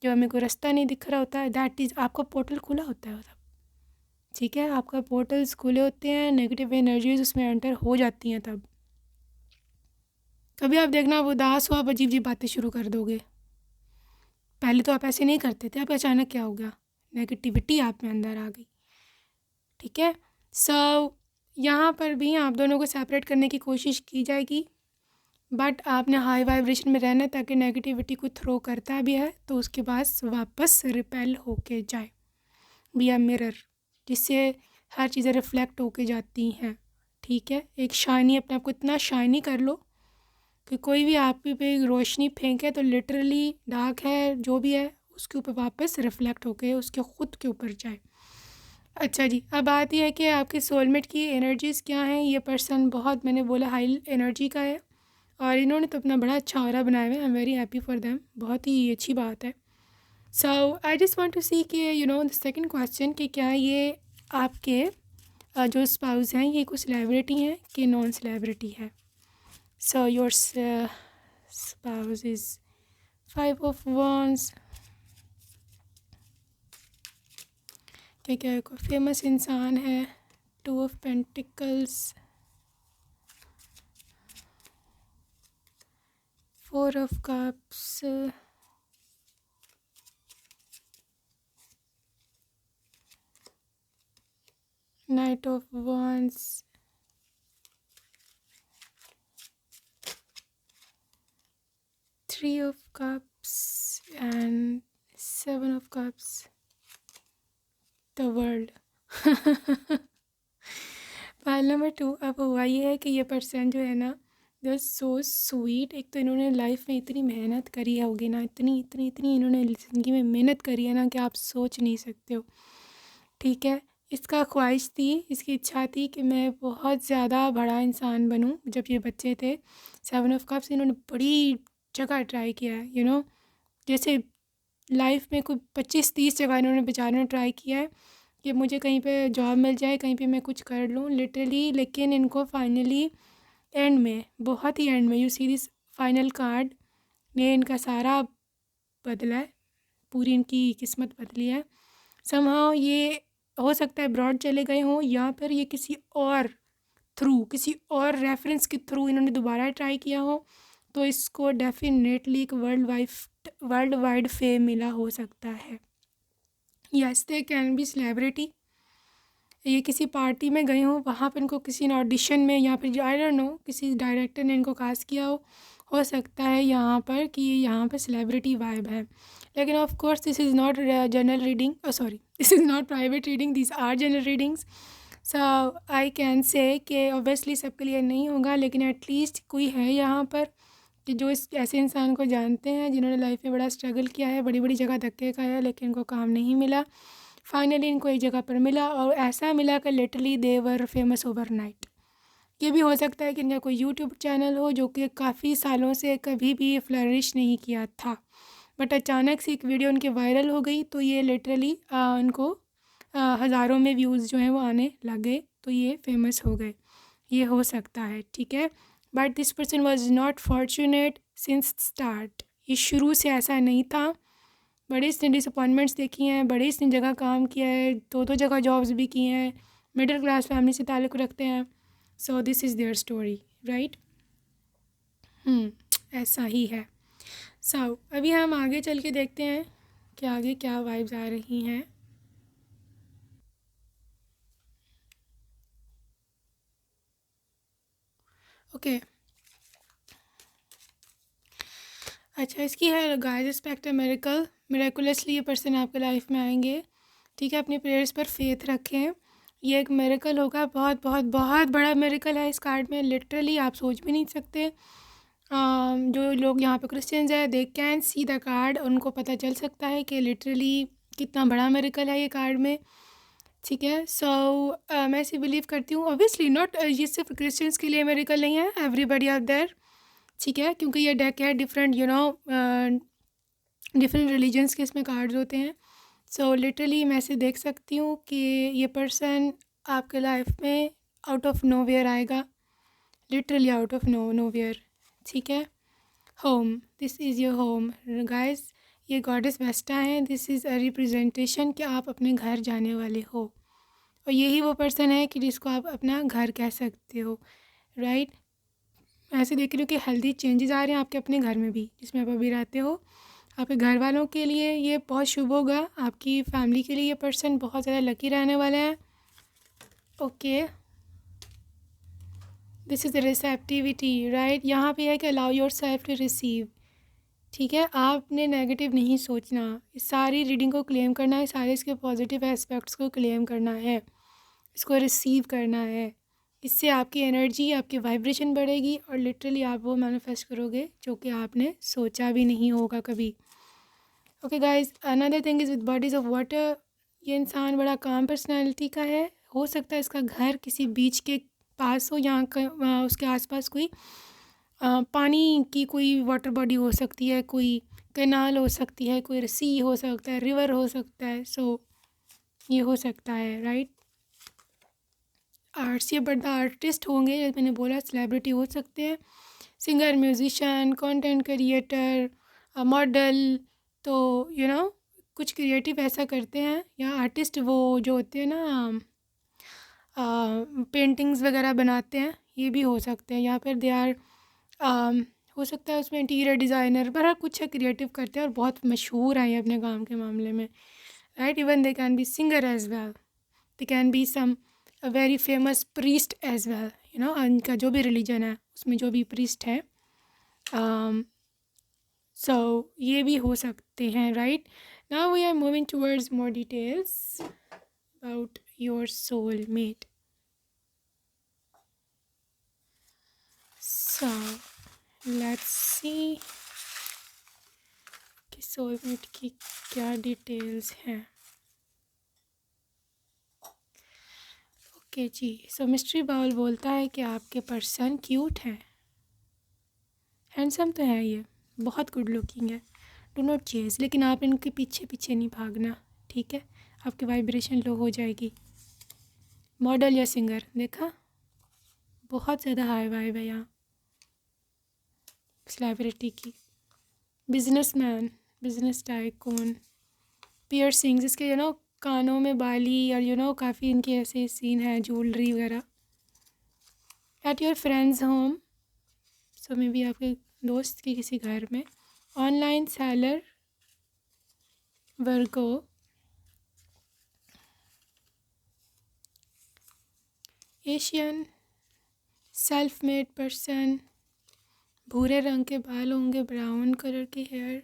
जब हमें कोई रास्ता नहीं दिख रहा होता है, दैट इज़ आपका पोर्टल खुला होता है तब, ठीक है। आपका पोर्टल्स खुले होते हैं, नेगेटिव एनर्जीज उसमें एंटर हो जाती हैं तब। कभी आप देखना आप उदास हो, आप अजीब अजीब बातें शुरू कर दोगे। पहले तो आप ऐसे नहीं करते थे, आप अचानक क्या हो गया, नेगेटिविटी आप में अंदर आ गई, ठीक है। सो यहाँ पर भी आप दोनों को सेपरेट करने की कोशिश की जाएगी, बट आपने हाई वाइब्रेशन में रहना है, ताकि नेगेटिविटी को थ्रो करता भी है तो उसके बाद वापस रिपेल होके जाए। बी अ मिरर, जिससे हर चीज़ें रिफ़्लेक्ट होके जाती हैं, ठीक है। एक शाइनी, अपने आप को इतना शाइनी कर लो कि कोई भी आप पे रोशनी फेंके तो लिटरली डार्क है जो भी है उसके ऊपर वापस रिफ़्लेक्ट होके उसके ख़ुद के ऊपर जाए। अच्छा जी, अब बात यह है कि आपके सोलमेट की एनर्जीज़ क्या हैं। ये पर्सन बहुत, मैंने बोला, हाई एनर्जी का है, और इन्होंने तो अपना बड़ा अच्छा ऑरा बनाया हुआ है। I am very happy for them, बहुत ही अच्छी बात है। So I just want to सी कि द सेकंड क्वेश्चन कि क्या ये आपके जो स्पाउस हैं ये कुछ सेलिब्रिटी हैं कि नॉन सेलिब्रिटी है। So your spouse is 5 of wands, क्या कोई फेमस इंसान है। 2 of pentacles, 4 of cups, Knight of Wands, 3 of Cups and 7 of Cups. The World. File number 2। अब हुआ ये है कि ये पर्सन जो है ना, दे सो स्वीट। एक तो इन्होंने लाइफ में इतनी मेहनत करी होगी ना, इतनी इतनी इतनी इन्होंने ज़िंदगी में मेहनत करी है ना कि आप सोच नहीं सकते हो, ठीक है। इसका ख्वाहिश थी, इसकी इच्छा थी कि मैं बहुत ज़्यादा बड़ा इंसान बनूं। जब ये बच्चे थे 7 ऑफ कप्स, इन्होंने बड़ी जगह ट्राई किया है, जैसे लाइफ में कोई 25-30 जगह इन्होंने बेचारों ने ट्राई किया है कि मुझे कहीं पे जॉब मिल जाए, कहीं पे मैं कुछ कर लूँ लिटरली। लेकिन इनको फाइनली एंड में, बहुत ही एंड में, you see this final card ने इनका सारा बदला है, पूरी इनकी किस्मत बदली है। समहाउ ये हो सकता है ब्रॉड चले गए हों, या फिर ये किसी और किसी और रेफरेंस के थ्रू इन्होंने दोबारा ट्राई किया हो, तो इसको डेफिनेटली एक वर्ल्ड वाइड फेम मिला हो सकता है। Yes, they can B celebrity. ये किसी पार्टी में गए हों, वहाँ पर इनको किसी ने ऑडिशन में, या फिर आई डोंट नो, किसी डायरेक्टर ने इनको कास्ट किया हो सकता है यहाँ पर कि यहाँ पर सेलिब्रिटी वाइब है। लेकिन of course this is not general reading, sorry, this is not private reading, this are general readings. So I can say कि ऑब्वियसली सबके लिए नहीं होगा, लेकिन एटलीस्ट कोई है यहाँ पर कि जो इस ऐसे इंसान को जानते हैं जिन्होंने लाइफ में बड़ा स्ट्रगल किया है, बड़ी बड़ी जगह धक्के खाया, लेकिन इनको काम नहीं मिला। फाइनली इनको एक जगह पर मिला, और ऐसा मिला कि literally they were famous overnight. ये भी हो सकता है कि इनका कोई यूट्यूब चैनल हो जो कि काफ़ी सालों से कभी भी फ्लरिश नहीं किया था, बट अचानक से एक वीडियो उनकी वायरल हो गई, तो ये लिटरली उनको हज़ारों में व्यूज़ जो हैं वो आने लग गए, तो ये फेमस हो गए। ये हो सकता है, ठीक है। But this person was not fortunate since start. ये शुरू से ऐसा नहीं था। बड़े इसने डिसअपॉइंटमेंट्स देखी हैं, बड़े इसने जगह काम किया है, दो जगह जॉब्स भी की हैं, मिडिल क्लास फैमिली से ताल्लुक़ रखते हैं। So this is their story, right. ऐसा ही है। सो अभी हम आगे चल के देखते हैं कि आगे क्या वाइब्स आ रही हैं। ओके, अच्छा, इसकी है गाइस एक्सपेक्ट अ मिरेकल। मिरेकुलसली ये पर्सन आपके लाइफ में आएंगे, ठीक है। अपनी प्रेयर्स पर फेथ रखें, ये एक मिरेकल होगा, बहुत बहुत बहुत बड़ा मिरेकल है इस कार्ड में, लिटरली आप सोच भी नहीं सकते। जो लोग यहाँ पे क्रिश्चियंस हैं, they can see the card, उनको पता चल सकता है कि लिटरली कितना बड़ा मिरेकल है ये कार्ड में, ठीक है। सो मैं इसे बिलीव करती हूँ। ऑब्वियसली नॉट, ये सिर्फ क्रिश्चियंस के लिए मिरेकल नहीं है, एवरीबडी आउट देयर, ठीक है, क्योंकि ये डेक है डिफरेंट, डिफरेंट रिलीजन्स के इसमें कार्ड्स होते हैं। सो लिटरली मैं इसे देख सकती हूँ कि ये पर्सन आपके लाइफ में आउट ऑफ नोवेयर आएगा, लिटरली आउट ऑफ नोवेयर, ठीक है। Home, this is your home guys. ये गॉडेस वेस्टा हैं, दिस इज़ अ रिप्रेजेंटेशन कि आप अपने घर जाने वाले हो, और यही वो पर्सन है कि जिसको आप अपना घर कह सकते हो, राइट। मैं ऐसे देख रही हूँ कि हेल्दी चेंजेस आ रहे हैं आपके अपने घर में भी, जिसमें आप अभी रहते हो। आपके घर वालों के लिए ये बहुत शुभ होगा, आपकी फैमिली के लिए ये पर्सन बहुत ज़्यादा लकी रहने वाले हैं। Okay, this is the receptivity, right. यहाँ पे है कि allow yourself to receive, ठीक है। आपने नेगेटिव नहीं सोचना, इस सारी रीडिंग को क्लेम करना है, सारे इसके पॉजिटिव एस्पेक्ट्स को क्लेम करना है, इसको रिसीव करना है। इससे आपकी एनर्जी, आपकी वाइब्रेशन बढ़ेगी, और लिटरली आप वो मैनिफेस्ट करोगे जो कि आपने सोचा भी नहीं होगा कभी। Okay guys, another thing is with bodies of water, ये इंसान बड़ा काम पर्सनैलिटी का है। हो सकता है इसका घर किसी बीच के पास हो, यहाँ का उसके आसपास कोई पानी की कोई वाटर बॉडी हो सकती है, कोई कैनाल हो सकती है, कोई सी हो सकता है, रिवर हो सकता है। सो ये हो सकता है, राइट। आर्ट्स, ये बड़ा आर्टिस्ट होंगे, जैसे मैंने बोला, सेलिब्रिटी हो सकते हैं, singer, musician, content creator, model, तो कुछ क्रिएटिव ऐसा करते हैं। या आर्टिस्ट वो जो होते हैं ना, पेंटिंग्स वगैरह बनाते हैं, ये भी हो सकते हैं। या फिर दे आर हो सकता है उसमें इंटीरियर डिज़ाइनर, बड़ा कुछ है, क्रिएटिव करते हैं और बहुत मशहूर हैं ये अपने काम के मामले में, right. Even they can be singer as well, they can be some a very famous priest as well, उनका जो भी रिलीजन है उसमें जो भी प्रीस्ट है। सो ये भी हो सकते हैं, right. Now we are moving towards more details about your soulmate. So let's see कि सोलमेट की क्या डिटेल्स हैं। ओके जी। सो मिस्ट्री बाउल बोलता है कि आपके पर्सन क्यूट हैं, हैंडसम तो है, ये बहुत गुड लुकिंग है, डू नॉट चेज, लेकिन आप इनके पीछे पीछे नहीं भागना, ठीक है, आपकी वाइब्रेशन लो हो जाएगी। मॉडल या सिंगर, देखा, बहुत ज़्यादा हाई वाइब है यहाँ सेलिब्रिटी की। बिजनेसमैन, बिजनेस टाइकून, पियर्सिंग्स, इसके कानों में बाली और काफ़ी इनके ऐसे सीन हैं, ज्वेलरी वगैरह। At your friends home, so may be आपके दोस्त के किसी घर में। ऑनलाइन सेलर, वर्गो। एशियन, सेल्फ मेड पर्सन, भूरे रंग के बाल होंगे, ब्राउन कलर के हेयर,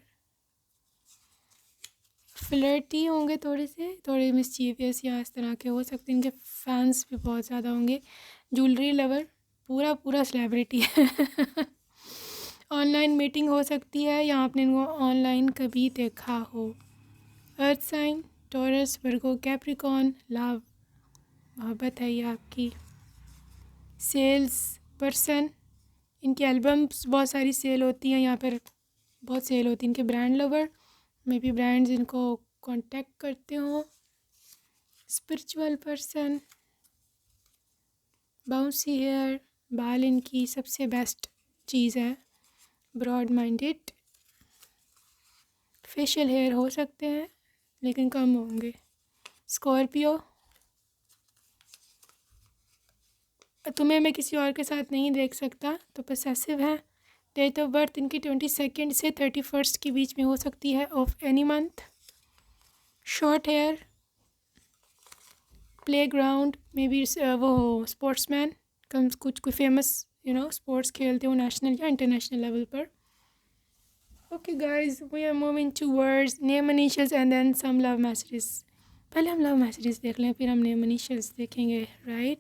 फ्लर्टी होंगे, थोड़े मिस्चीवियस या इस तरह के हो सकते हैं, इनके फैंस भी बहुत ज़्यादा होंगे। ज्वेलरी लवर, पूरा सेलिब्रिटी है। ऑनलाइन मीटिंग हो सकती है या आपने इनको ऑनलाइन कभी देखा हो। अर्थ साइन, टॉरस, वर्गो, कैप्रिकॉर्न, लव, मोहब्बत है ये आपकी। सेल्स पर्सन, इनकी एल्बम्स बहुत सारी सेल होती हैं, यहाँ पर बहुत सेल होती है। इनके brand lover, may be brands इनको कांटेक्ट करते हो। स्पिरिचुअल पर्सन, बाउंसी हेयर, बाल इनकी सबसे बेस्ट चीज़ है। ब्रॉड माइंडेड, फेशियल हेयर हो सकते हैं लेकिन कम होंगे। स्कॉर्पियो, तुम्हें मैं किसी और के साथ नहीं देख सकता, तो पोसेसिव है। डेट ऑफ बर्थ इनकी 22 से 31 के बीच में हो सकती है of any month. Short hair, playground, maybe वो हो स्पोर्ट्समैन, कम कुछ कोई फेमस स्पोर्ट्स खेलते हो नेशनल या इंटरनेशनल लेवल पर। Okay guys, we are moving towards name initials and then some love messages. पहले हम लव मैसेजेस देख लें, फिर हम नेम इनिशियल्स देखेंगे, राइट।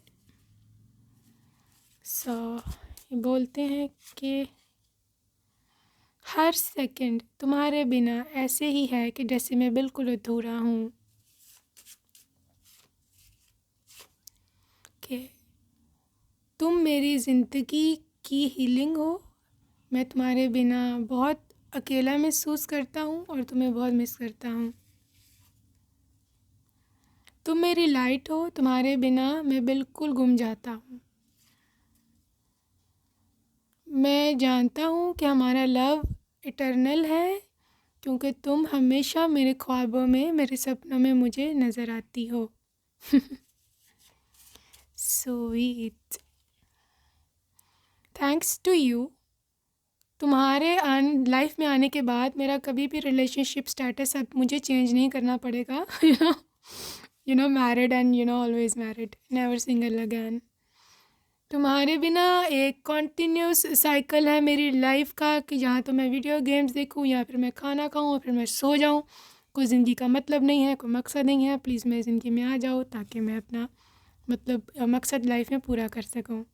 सो ये बोलते हैं कि हर सेकंड तुम्हारे बिना ऐसे ही है कि जैसे मैं बिल्कुल अधूरा हूँ। कि तुम मेरी ज़िंदगी की हीलिंग हो, मैं तुम्हारे बिना बहुत अकेला महसूस करता हूँ और तुम्हें बहुत मिस करता हूँ। तुम मेरी लाइट हो, तुम्हारे बिना मैं बिल्कुल गुम जाता हूँ। मैं जानता हूँ कि हमारा लव इटर्नल है, क्योंकि तुम हमेशा मेरे ख्वाबों में, मेरे सपनों में मुझे नज़र आती हो। स्वीट, थैंक्स टू यू, तुम्हारे लाइफ में आने के बाद मेरा कभी भी रिलेशनशिप स्टेटस अब मुझे चेंज नहीं करना पड़ेगा। Married and always married, never single again. तुम्हारे बिना एक कॉन्टीन्यूस साइकिल है मेरी लाइफ का, कि जहाँ तो मैं वीडियो गेम्स देखूँ या फिर मैं खाना खाऊँ और फिर मैं सो जाऊँ। कोई ज़िंदगी का मतलब नहीं है, कोई मकसद नहीं है। प्लीज़ मेरी ज़िंदगी में आ जाओ ताकि मैं अपना मकसद लाइफ में पूरा कर सकूँ।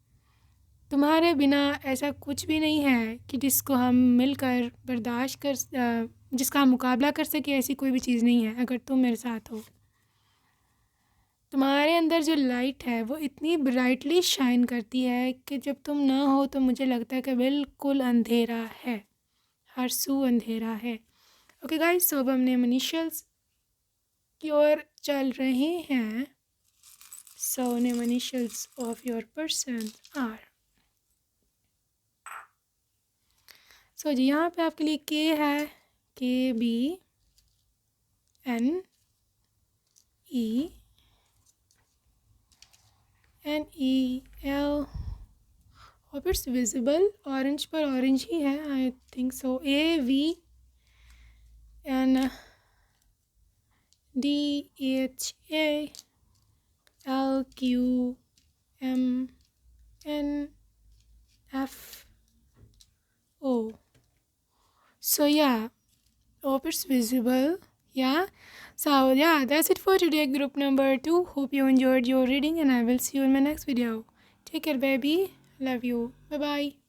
तुम्हारे बिना ऐसा कुछ भी नहीं है कि जिसको हम मिलकर बर्दाश्त कर जिसका हम मुकाबला कर सके, ऐसी कोई भी चीज़ नहीं है अगर तुम मेरे साथ हो। तुम्हारे अंदर जो लाइट है वो इतनी ब्राइटली शाइन करती है कि जब तुम ना हो तो मुझे लगता है कि बिल्कुल अंधेरा है, हर सू अंधेरा है। ओके गाइस, सो अब हमने इनिशियल्स की ओर चल रहे हैं। So name initials of your person are. So जी, यहाँ पे आपके लिए के है, KBNEL, और इट्स विजिबल, ऑरेंज पर ऑरेंज ही है, I think so. AVNDHALQMNFO. So yeah, hope it's visible. Yeah. So yeah, that's it for today, group number 2. Hope you enjoyed your reading and I will see you in my next video. Take care, baby. Love you. Bye bye.